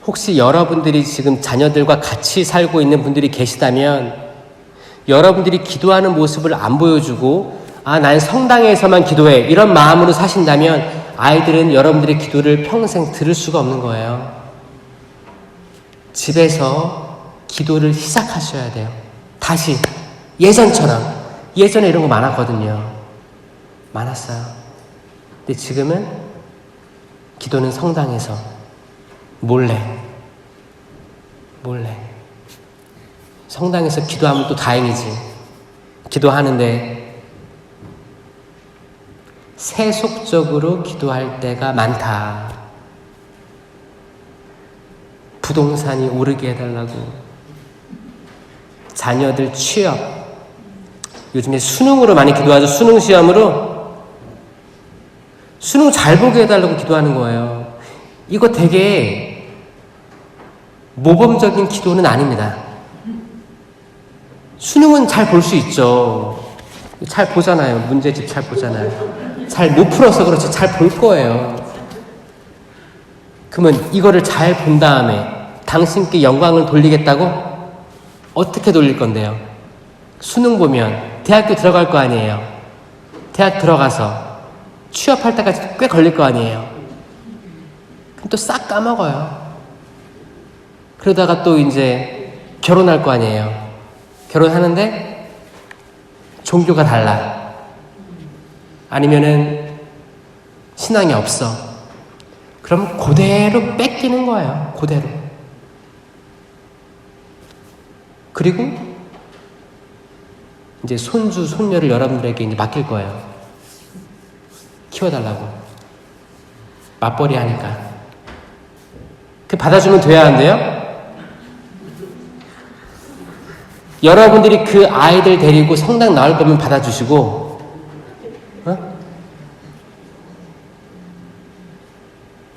혹시 여러분들이 지금 자녀들과 같이 살고 있는 분들이 계시다면 여러분들이 기도하는 모습을 안 보여주고 난 성당에서만 기도해 이런 마음으로 사신다면 아이들은 여러분들의 기도를 평생 들을 수가 없는 거예요. 집에서 기도를 시작하셔야 돼요. 다시 예전처럼. 예전에 이런 거 많았거든요. 많았어요. 근데 지금은 기도는 성당에서 몰래 성당에서 기도하면 또 다행이지. 기도하는데 세속적으로 기도할 때가 많다. 부동산이 오르게 해달라고, 자녀들 취업, 요즘에 수능으로 많이 기도하죠. 수능 시험으로 수능 잘 보게 해달라고 기도하는 거예요. 이거 되게 모범적인 기도는 아닙니다. 수능은 잘 볼 수 있죠. 잘 보잖아요. 문제집 잘 보잖아요. 잘 못 풀어서 그렇지 잘 볼 거예요. 그러면 이거를 잘 본 다음에 당신께 영광을 돌리겠다고? 어떻게 돌릴 건데요? 수능 보면 대학교 들어갈 거 아니에요. 대학 들어가서 취업할 때까지 꽤 걸릴 거 아니에요. 그럼 또 싹 까먹어요. 그러다가 또 이제 결혼할 거 아니에요. 결혼하는데 종교가 달라. 아니면은 신앙이 없어. 그럼 그대로 뺏기는 거예요. 그대로. 그리고 이제 손주, 손녀를 여러분들에게 이제 맡길 거예요. 키워달라고. 맞벌이 하니까. 그 받아주면 돼야 한대요? 여러분들이 그 아이들 데리고 성당 나올 거면 받아주시고,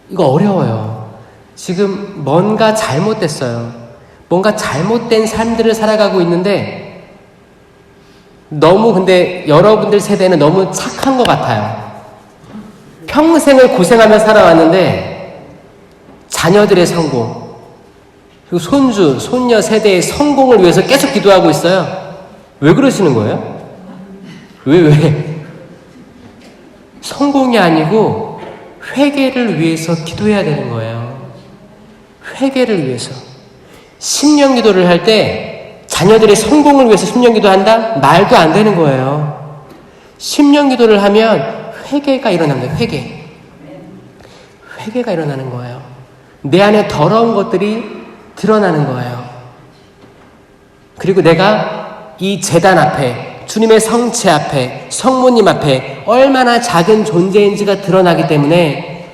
이거 어려워요. 지금 뭔가 잘못됐어요. 뭔가 잘못된 삶들을 살아가고 있는데 너무 근데 여러분들 세대는 너무 착한 것 같아요. 평생을 고생하며 살아왔는데 자녀들의 성공 그리고 손주, 손녀 세대의 성공을 위해서 계속 기도하고 있어요. 왜 그러시는 거예요? 왜? 성공이 아니고 회개를 위해서 기도해야 되는 거예요. 회개를 위해서. 심령 기도를 할 때 자녀들의 성공을 위해서 심령 기도한다? 말도 안 되는 거예요. 심령 기도를 하면 회개가 일어납니다. 회개가 일어나는 거예요. 내 안에 더러운 것들이 드러나는 거예요. 그리고 내가 이 제단 앞에, 주님의 성체 앞에, 성모님 앞에 얼마나 작은 존재인지가 드러나기 때문에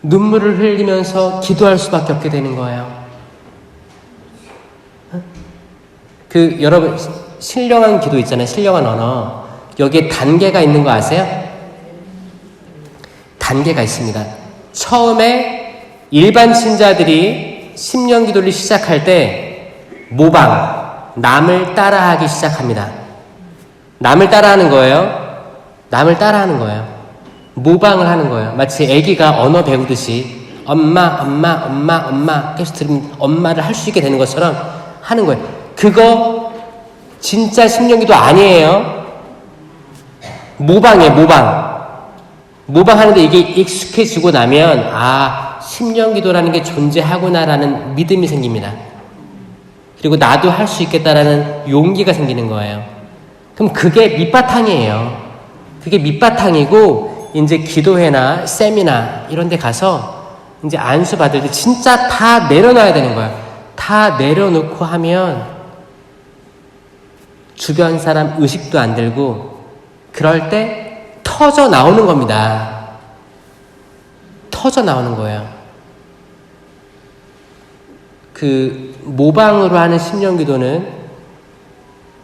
눈물을 흘리면서 기도할 수밖에 없게 되는 거예요. 여러분, 신령한 기도 있잖아요. 신령한 언어. 여기에 단계가 있는 거 아세요? 단계가 있습니다. 처음에 일반 신자들이 심령 기도를 시작할 때 모방, 남을 따라하기 시작합니다. 남을 따라하는 거예요. 모방을 하는 거예요. 마치 아기가 언어 배우듯이 엄마 계속 들으면 엄마를 할 수 있게 되는 것처럼 하는 거예요. 그거 진짜 심령기도 아니에요. 모방이에요. 모방하는데 이게 익숙해지고 나면 심령기도라는 게 존재하구나라는 믿음이 생깁니다. 그리고 나도 할 수 있겠다라는 용기가 생기는 거예요. 그럼 그게 밑바탕이에요. 그게 밑바탕이고 이제 기도회나 세미나 이런 데 가서 이제 안수 받을 때 진짜 다 내려놔야 되는 거예요. 다 내려놓고 하면 주변 사람 의식도 안 들고 그럴 때 터져 나오는 겁니다. 터져 나오는 거예요. 그 모방으로 하는 심령기도는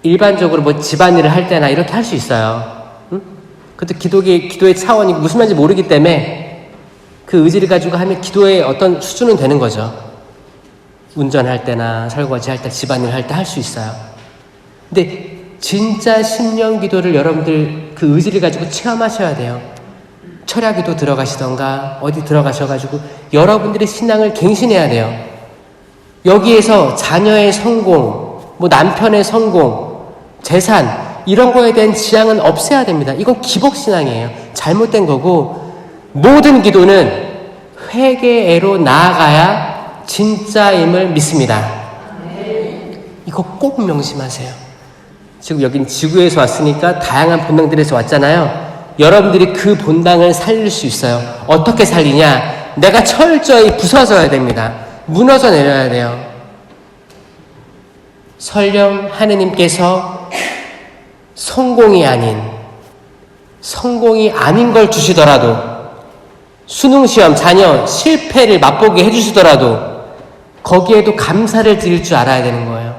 일반적으로 뭐 집안일을 할 때나 이렇게 할 수 있어요. 응? 그것도 기도의 차원이 무슨 말인지 모르기 때문에 그 의지를 가지고 하면 기도의 어떤 수준은 되는 거죠. 운전할 때나 설거지 할 때, 집안일 할 때 할 수 있어요. 근데 진짜 심령기도를 여러분들 그 의지를 가지고 체험하셔야 돼요. 철야기도 들어가시던가 어디 들어가셔가지고 여러분들의 신앙을 갱신해야 돼요. 여기에서 자녀의 성공, 뭐 남편의 성공, 재산 이런 거에 대한 지향은 없애야 됩니다. 이건 기복신앙이에요. 잘못된 거고 모든 기도는 회개로 나아가야 진짜임을 믿습니다. 이거 꼭 명심하세요. 지금 여긴 지구에서 왔으니까 다양한 본당들에서 왔잖아요. 여러분들이 그 본당을 살릴 수 있어요. 어떻게 살리냐? 내가 철저히 부서져야 됩니다. 무너져 내려야 돼요. 설령 하느님께서 성공이 아닌 걸 주시더라도 수능시험 자녀 실패를 맛보게 해주시더라도 거기에도 감사를 드릴 줄 알아야 되는 거예요.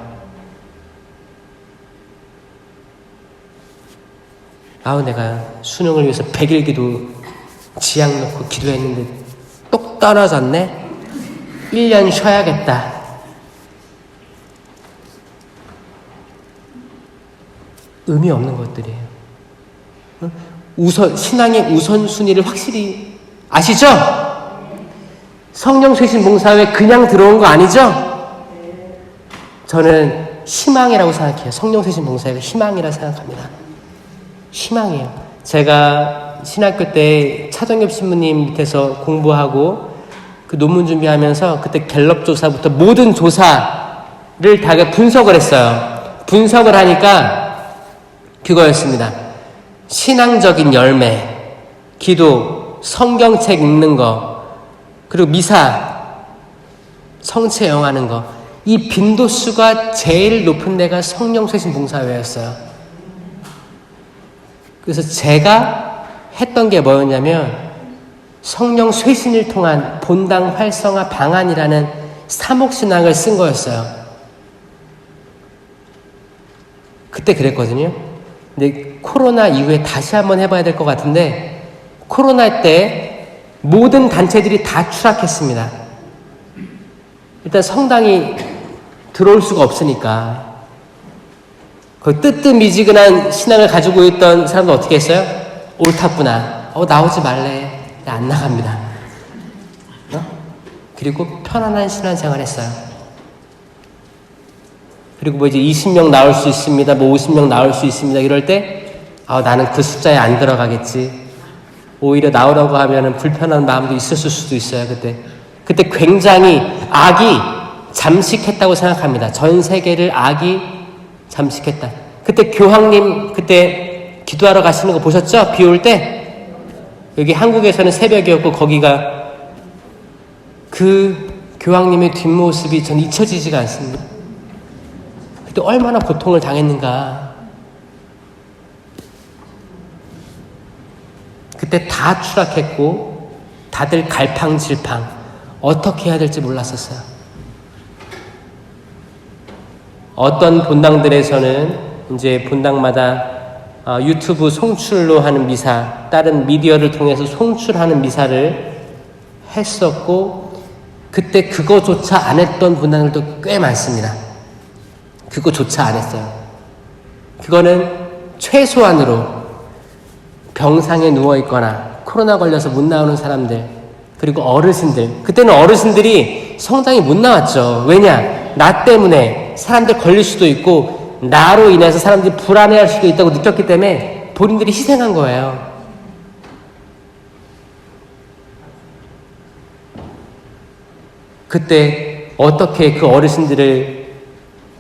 내가 수능을 위해서 100일 기도 지향 놓고 기도했는데 똑 떨어졌네. 1년 쉬어야겠다. 의미 없는 것들이에요. 신앙의 우선순위를 확실히 아시죠? 성령 쇄신 봉사회 그냥 들어온 거 아니죠? 저는 희망이라고 생각해요. 성령 쇄신 봉사회가 희망이라고 생각합니다. 희망이에요. 제가 신학교 때 차정엽 신부님 밑에서 공부하고 그 논문 준비하면서 그때 갤럽 조사부터 모든 조사를 다 분석을 했어요. 분석을 하니까 그거였습니다. 신앙적인 열매, 기도, 성경책 읽는 거, 그리고 미사, 성체 영하는 거, 이 빈도수가 제일 높은 데가 성령 쇄신 봉사회였어요. 그래서 제가 했던 게 뭐였냐면 성령 쇄신을 통한 본당 활성화 방안이라는 사목신학을 쓴 거였어요. 그때 그랬거든요. 근데 코로나 이후에 다시 한번 해봐야 될 것 같은데 코로나 때 모든 단체들이 다 추락했습니다. 일단 성당이 들어올 수가 없으니까 그 뜨뜻미지근한 신앙을 가지고 있던 사람도 어떻게 했어요? 옳았구나. 나오지 말래. 안 나갑니다. 그리고 편안한 신앙생활 했어요. 그리고 뭐 이제 20명 나올 수 있습니다. 뭐 50명 나올 수 있습니다. 이럴 때 나는 그 숫자에 안 들어가겠지. 오히려 나오라고 하면은 불편한 마음도 있었을 수도 있어요. 그때 굉장히 악이 잠식했다고 생각합니다. 전 세계를 악이 잠식했다. 그때 교황님 그때 기도하러 가시는 거 보셨죠? 비 올 때 여기 한국에서는 새벽이었고 거기가 그 교황님의 뒷모습이 전 잊혀지지가 않습니다. 그때 얼마나 고통을 당했는가. 그때 다 추락했고 다들 갈팡질팡 어떻게 해야 될지 몰랐었어요. 어떤 본당들에서는 이제 본당마다 유튜브 송출로 하는 미사, 다른 미디어를 통해서 송출하는 미사를 했었고 그때 그거조차 안 했던 본당들도 꽤 많습니다. 그거조차 안 했어요. 그거는 최소한으로 병상에 누워있거나 코로나 걸려서 못 나오는 사람들 그리고 어르신들. 그때는 어르신들이 성당에 못 나왔죠. 왜냐? 나 때문에 사람들 걸릴 수도 있고 나로 인해서 사람들이 불안해할 수도 있다고 느꼈기 때문에 본인들이 희생한 거예요. 그때 어떻게 그 어르신들을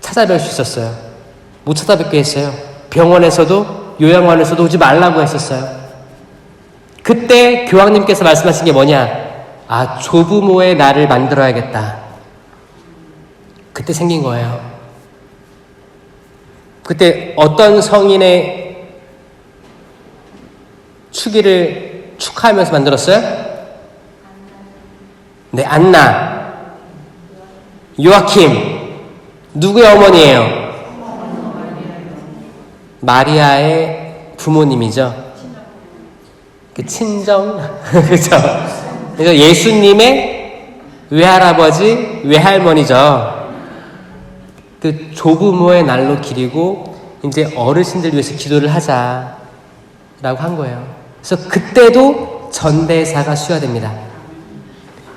찾아뵐 수 있었어요? 못 찾아뵙게 했어요. 병원에서도 요양원에서도 오지 말라고 했었어요. 그때 교황님께서 말씀하신 게 뭐냐? 아, 조부모의 날을 만들어야겠다. 그때 생긴 거예요. 그때 어떤 성인의 축일을 축하하면서 만들었어요? 네, 안나, 요아킴. 누구의 어머니예요? 마리아의 부모님이죠. 그 친정, 그죠? 그래서 예수님의 외할아버지, 외할머니죠. 그 조부모의 날로 기리고 이제 어르신들 위해서 기도를 하자라고 한 거예요. 그래서 그때도 전대사가 수여됩니다.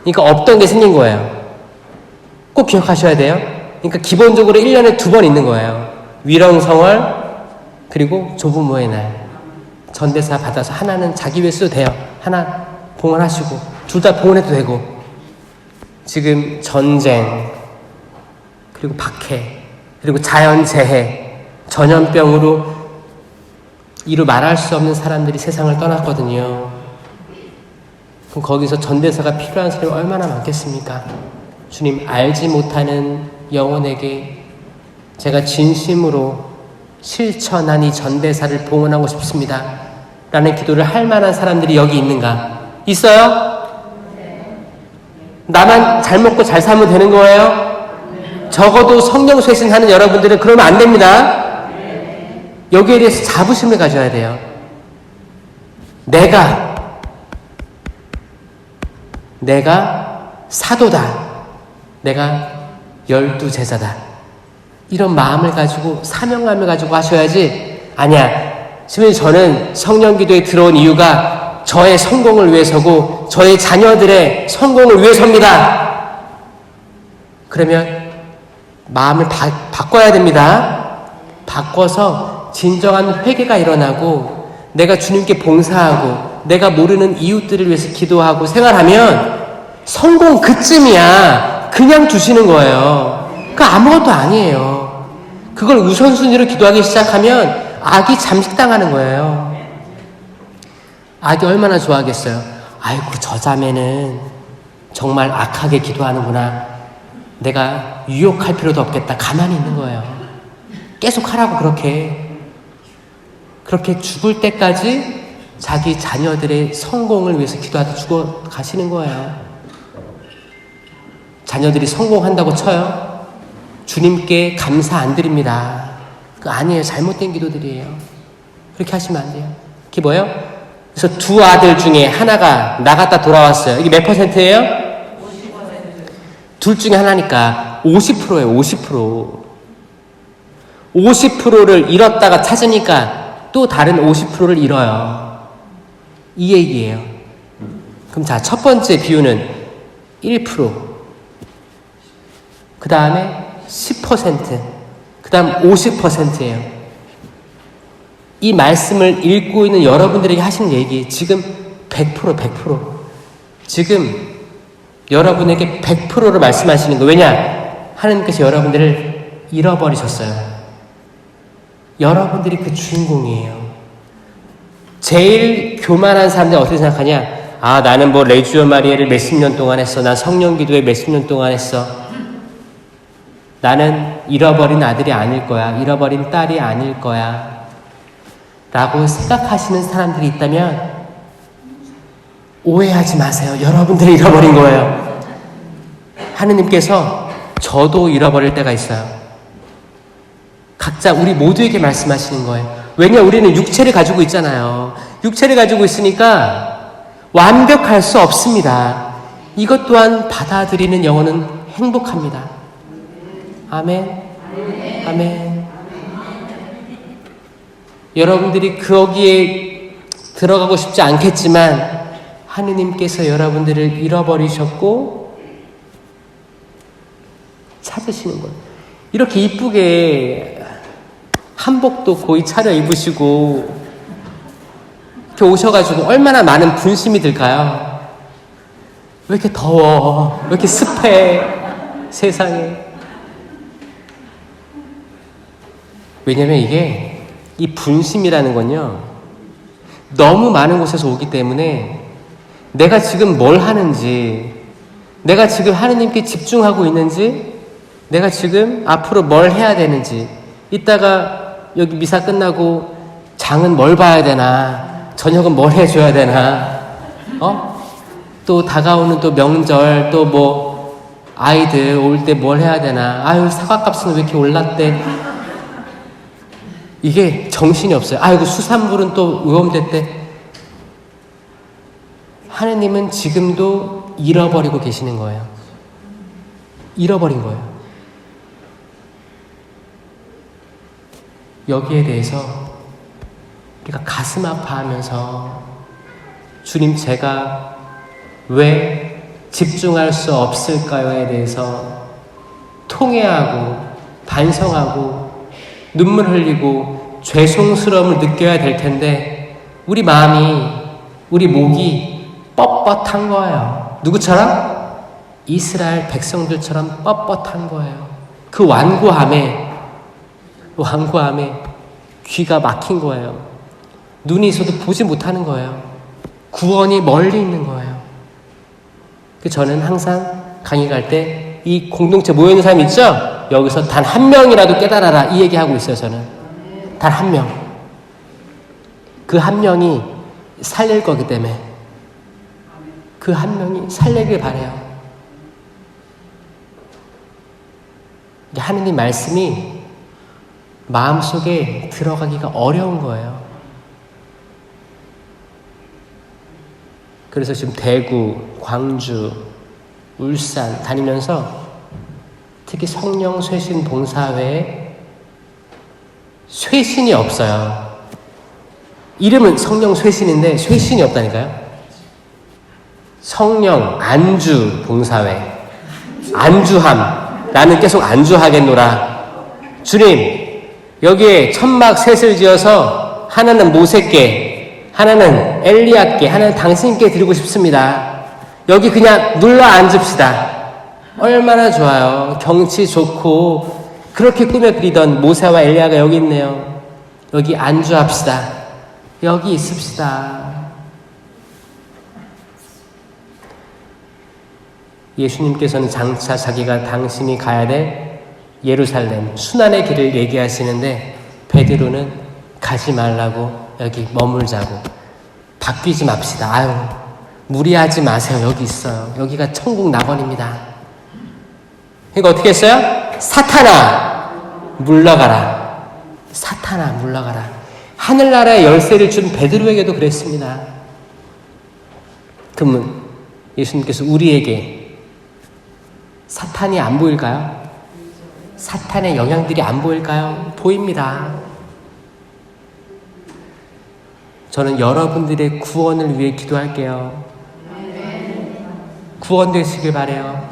그러니까 없던 게 생긴 거예요. 꼭 기억하셔야 돼요. 그러니까 기본적으로 1년에 2번 있는 거예요. 위령성월 그리고 조부모의 날. 전대사 받아서 하나는 자기 위해 써도 돼요. 하나 봉헌하시고 둘 다 봉헌해도 되고. 지금 전쟁 그리고 박해 그리고 자연재해 전염병으로 이루 말할 수 없는 사람들이 세상을 떠났거든요. 그럼 거기서 전대사가 필요한 사람이 얼마나 많겠습니까? 주님, 알지 못하는 영혼에게 제가 진심으로 실천한 이 전대사를 봉헌하고 싶습니다 라는 기도를 할 만한 사람들이 여기 있는가? 있어요? 나만 잘 먹고 잘 살면 되는 거예요? 적어도 성령 쇄신하는 여러분들은 그러면 안 됩니다. 여기에 대해서 자부심을 가져야 돼요. 내가 사도다. 내가 12제자다. 이런 마음을 가지고 사명감을 가지고 하셔야지. 아니야. 지금 저는 성령기도에 들어온 이유가 저의 성공을 위해서고 저의 자녀들의 성공을 위해서입니다. 그러면 마음을 바꿔야 됩니다. 바꿔서 진정한 회개가 일어나고 내가 주님께 봉사하고 내가 모르는 이웃들을 위해서 기도하고 생활하면 성공 그쯤이야. 그냥 주시는 거예요. 그거 아무것도 아니에요. 그걸 우선순위로 기도하기 시작하면 악이 잠식당하는 거예요. 악이 얼마나 좋아하겠어요. 아이고 저 자매는 정말 악하게 기도하는구나. 내가 유혹할 필요도 없겠다. 가만히 있는 거예요. 계속 하라고 그렇게 죽을 때까지 자기 자녀들의 성공을 위해서 기도하다 죽어 가시는 거예요. 자녀들이 성공한다고 쳐요. 주님께 감사 안 드립니다. 그거 아니에요. 잘못된 기도들이에요. 그렇게 하시면 안 돼요. 그게 뭐예요? 그래서 두 아들 중에 하나가 나갔다 돌아왔어요. 이게 몇 %예요? 50%. 둘 중에 하나니까 50%예요. 50%. 50%를 잃었다가 찾으니까 또 다른 50%를 잃어요. 이 얘기예요. 그럼 자, 첫 번째 비유는 1%. 그 다음에 10%. 그 다음 50%예요. 이 말씀을 읽고 있는 여러분들에게 하시는 얘기, 지금 100%. 지금 여러분에게 100%를 말씀하시는 거. 왜냐? 하나님께서 여러분들을 잃어버리셨어요. 여러분들이 그 주인공이에요. 제일 교만한 사람들이 어떻게 생각하냐? 아, 나는 뭐 레지오 마리아를 몇십 년 동안 했어. 난 성령기도회 몇십 년 동안 했어. 나는 잃어버린 아들이 아닐 거야. 잃어버린 딸이 아닐 거야. 라고 생각하시는 사람들이 있다면 오해하지 마세요. 여러분들이 잃어버린 거예요. 하느님께서 저도 잃어버릴 때가 있어요. 각자 우리 모두에게 말씀하시는 거예요. 왜냐? 우리는 육체를 가지고 있잖아요. 육체를 가지고 있으니까 완벽할 수 없습니다. 이것 또한 받아들이는 영혼은 행복합니다. 아멘. 아멘. 여러분들이 거기에 들어가고 싶지 않겠지만 하느님께서 여러분들을 잃어버리셨고 찾으시는 거예요. 이렇게 이쁘게 한복도 거의 차려 입으시고 이렇게 오셔가지고 얼마나 많은 분심이 들까요? 왜 이렇게 더워? 왜 이렇게 습해? 세상에. 왜냐면 이게 이 분심이라는 건요, 너무 많은 곳에서 오기 때문에 내가 지금 뭘 하는지, 내가 지금 하느님께 집중하고 있는지, 내가 지금 앞으로 뭘 해야 되는지, 이따가 여기 미사 끝나고 장은 뭘 봐야 되나, 저녁은 뭘 해줘야 되나, 또 다가오는 또 명절, 또 뭐 아이들 올 때 뭘 해야 되나, 아유 사과값은 왜 이렇게 올랐대, 이게 정신이 없어요. 아이고 수산물은 또 오염됐대. 하느님은 지금도 잃어버리고 계시는 거예요. 잃어버린 거예요. 여기에 대해서 우리가 가슴 아파하면서 주님 제가 왜 집중할 수 없을까요에 대해서 통회하고 반성하고 눈물 흘리고 죄송스러움을 느껴야 될 텐데 우리 마음이, 우리 목이 뻣뻣한 거예요. 누구처럼? 이스라엘 백성들처럼 뻣뻣한 거예요. 그 완고함에 귀가 막힌 거예요. 눈이 있어도 보지 못하는 거예요. 구원이 멀리 있는 거예요. 저는 항상 강의 갈 때 이 공동체 모여있는 사람 있죠? 여기서 단 한 명이라도 깨달아라, 이 얘기하고 있어요. 저는 단 한 명, 그 한 명이 살릴 거기 때문에 그 한 명이 살리길 바라요. 하느님 말씀이 마음속에 들어가기가 어려운 거예요. 그래서 지금 대구, 광주, 울산 다니면서 특히 성령 쇄신 봉사회에 쇄신이 없어요. 이름은 성령 쇄신인데 쇄신이 없다니까요. 성령 안주 봉사회, 안주함, 나는 계속 안주하겠노라. 주님, 여기에 천막 셋을 지어서 하나는 모세께, 하나는 엘리야께, 하나는 당신께 드리고 싶습니다. 여기 그냥 눌러 앉읍시다. 얼마나 좋아요. 경치 좋고 그렇게 꿈에 그리던 모세와 엘리야가 여기 있네요. 여기 안주합시다. 여기 있읍시다. 예수님께서는 장차 자기가 당신이 가야 될 예루살렘 순환의 길을 얘기하시는데 베드로는 가지 말라고, 여기 머물자고, 바뀌지 맙시다. 아유 무리하지 마세요. 여기 있어요. 여기가 천국 낙원입니다. 그러니까 어떻게 했어요? 사탄아 물러가라. 사탄아 물러가라. 하늘나라의 열쇠를 준 베드로에게도 그랬습니다. 그러면 예수님께서 우리에게 사탄이 안 보일까요? 사탄의 영향들이 안 보일까요? 보입니다. 저는 여러분들의 구원을 위해 기도할게요. 구원되시길 바라요.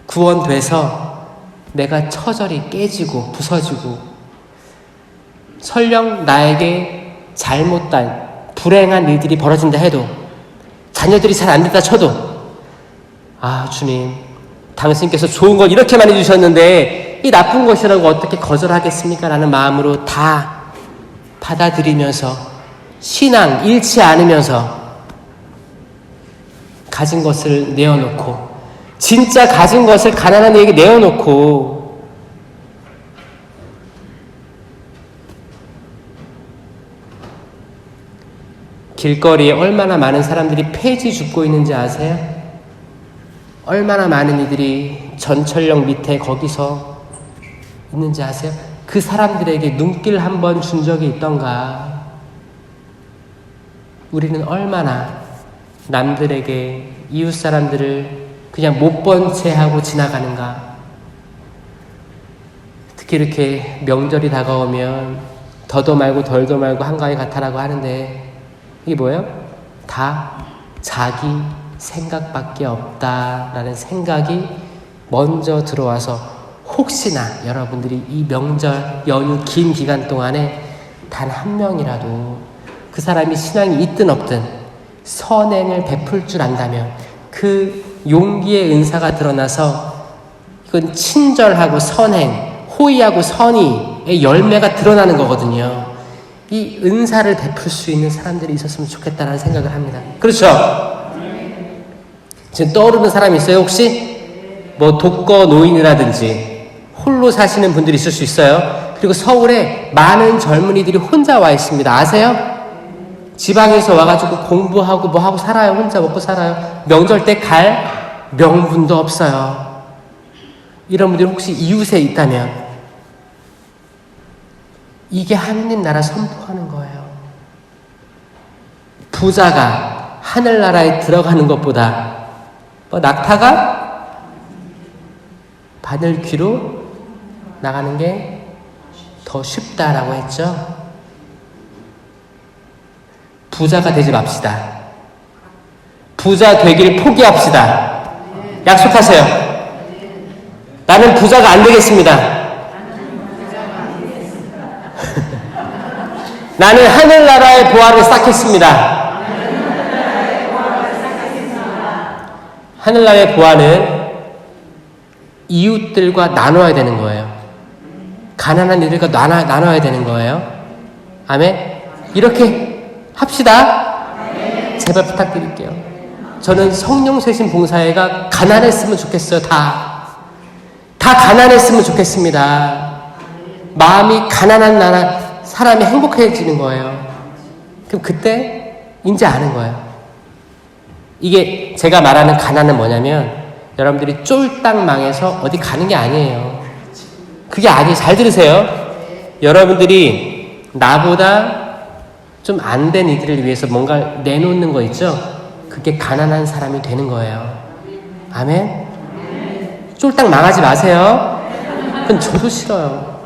구원돼서 내가 처절히 깨지고 부서지고 설령 나에게 잘못된 불행한 일들이 벌어진다 해도, 자녀들이 잘 안 됐다 쳐도, 아 주님 당신께서 좋은 걸 이렇게 많이 주셨는데 이 나쁜 것이라고 어떻게 거절하겠습니까? 라는 마음으로 다 받아들이면서 신앙 잃지 않으면서 가진 것을 내어놓고, 진짜 가진 것을 가난한 이에게 내어놓고, 길거리에 얼마나 많은 사람들이 폐지 죽고 있는지 아세요? 얼마나 많은 이들이 전철역 밑에 거기서 있는지 아세요? 그 사람들에게 눈길 한 번 준 적이 있던가? 우리는 얼마나 남들에게, 이웃 사람들을 그냥 못 본 채 하고 지나가는가? 특히 이렇게 명절이 다가오면 더도 말고 덜도 말고 한가위 같아라고 하는데 이게 뭐예요? 다 자기 생각밖에 없다라는 생각이 먼저 들어와서 혹시나 여러분들이 이 명절 연휴 긴 기간 동안에 단 한 명이라도 그 사람이 신앙이 있든 없든 선행을 베풀 줄 안다면 그 용기의 은사가 드러나서 이건 친절하고 선행, 호의하고 선의의 열매가 드러나는 거거든요. 이 은사를 베풀 수 있는 사람들이 있었으면 좋겠다는 생각을 합니다. 그렇죠? 지금 떠오르는 사람이 있어요 혹시? 뭐 독거 노인이라든지 홀로 사시는 분들이 있을 수 있어요. 그리고 서울에 많은 젊은이들이 혼자 와 있습니다. 아세요? 지방에서 와가지고 공부하고 뭐하고 살아요. 혼자 먹고 살아요. 명절 때 갈 명분도 없어요. 이런 분들이 혹시 이웃에 있다면 이게 하느님 나라 선포하는 거예요. 부자가 하늘나라에 들어가는 것보다 낙타가 바늘 귀로 나가는 게 더 쉽다라고 했죠. 부자가 되지 맙시다. 부자 되길 포기합시다. 약속하세요. 나는 부자가 안 되겠습니다. 나는 하늘나라의 보화를 쌓겠습니다. 하늘나라의 보화는 이웃들과 나눠야 되는 거예요. 가난한 이들과 나눠야 되는 거예요. 아멘? 이렇게 합시다. 제발 부탁드릴게요. 저는 성령세신 봉사회가 가난했으면 좋겠어요. 다 가난했으면 좋겠습니다. 마음이 가난한 사람이 행복해지는 거예요. 그럼 그때 이제 아는 거예요. 이게 제가 말하는 가난은 뭐냐면 여러분들이 쫄딱 망해서 어디 가는 게 아니에요. 그게 아니에요. 잘 들으세요. 여러분들이 나보다 좀 안 된 이들을 위해서 뭔가 내놓는 거 있죠? 그게 가난한 사람이 되는 거예요. 아멘? 쫄딱 망하지 마세요. 그건 저도 싫어요.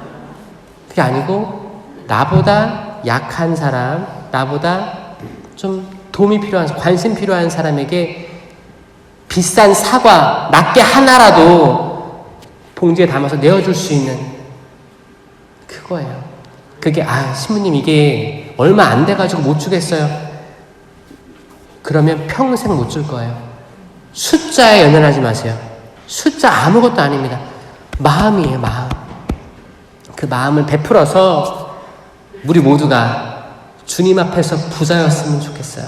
그게 아니고 나보다 약한 사람, 나보다 좀 도움이 필요한, 관심 필요한 사람에게 비싼 사과, 낱개 하나라도 봉지에 담아서 내어줄 수 있는 그거예요. 그게 신부님 이게 얼마 안 돼가지고 못 주겠어요. 그러면 평생 못 줄 거예요. 숫자에 연연하지 마세요. 숫자 아무것도 아닙니다. 마음이에요. 마음. 그 마음을 베풀어서 우리 모두가 주님 앞에서 부자였으면 좋겠어요.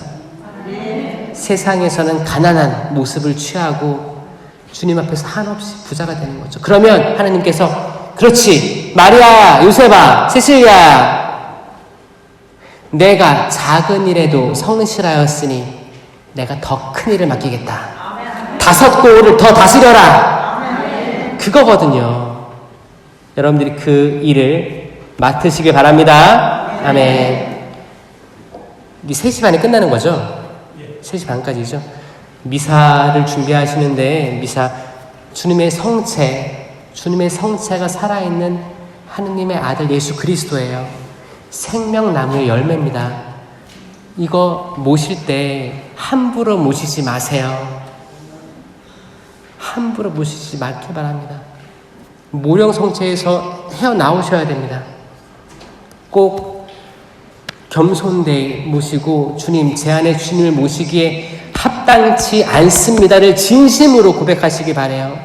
세상에서는 가난한 모습을 취하고 주님 앞에서 한없이 부자가 되는 거죠. 그러면 하나님께서 그렇지 마리아, 요셉아, 세실리아 내가 작은 일에도 성실하였으니 내가 더 큰 일을 맡기겠다. 5골을 더 다스려라. 그거거든요. 여러분들이 그 일을 맡으시길 바랍니다. 아멘. 이게 3시 반에 끝나는 거죠? 3시 반까지죠. 미사를 준비하시는데 주님의 성체가 살아있는 하느님의 아들 예수 그리스도예요. 생명나무의 열매입니다. 이거 모실 때 함부로 모시지 마세요. 함부로 모시지 말기 바랍니다. 모령성체에서 헤어나오셔야 됩니다. 꼭 겸손되이 모시고 주님, 제 안에 주님을 모시기에 합당치 않습니다를 진심으로 고백하시기 바라요.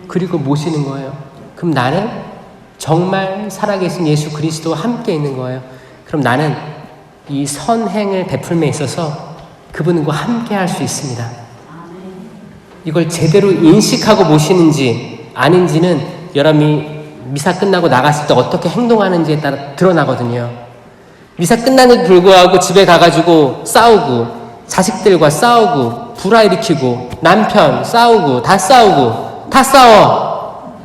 그리고 모시는 거예요. 그럼 나는 정말 살아계신 예수 그리스도와 함께 있는 거예요. 그럼 나는 이 선행을 베풀매 있어서 그분과 함께 할 수 있습니다. 이걸 제대로 인식하고 모시는지 아닌지는 여러분이 미사 끝나고 나갔을 때 어떻게 행동하는지에 따라 드러나거든요. 미사 끝나는데도 불구하고 집에 가가지고 싸우고 자식들과 싸우고 불화일으키고 남편 싸우고 다 싸워.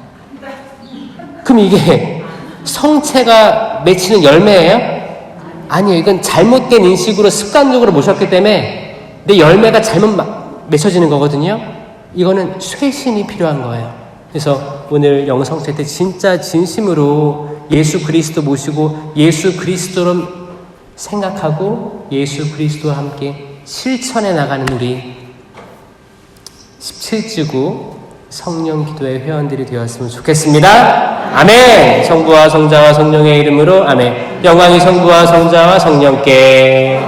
그럼 이게 성체가 맺히는 열매예요? 아니요. 이건 잘못된 인식으로 습관적으로 모셨기 때문에 내 열매가 잘못 맺혀지는 거거든요. 이거는 쇄신이 필요한 거예요. 그래서 오늘 영성체 때 진짜 진심으로 예수 그리스도 모시고 예수 그리스도로 생각하고 예수 그리스도와 함께 실천해 나가는 우리 17지구 성령 기도회 회원들이 되었으면 좋겠습니다. 아멘. 성부와 성자와 성령의 이름으로 아멘. 영광이 성부와 성자와 성령께,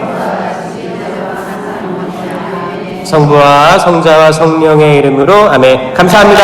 성부와 성자와 성령의 이름으로 아멘. 감사합니다.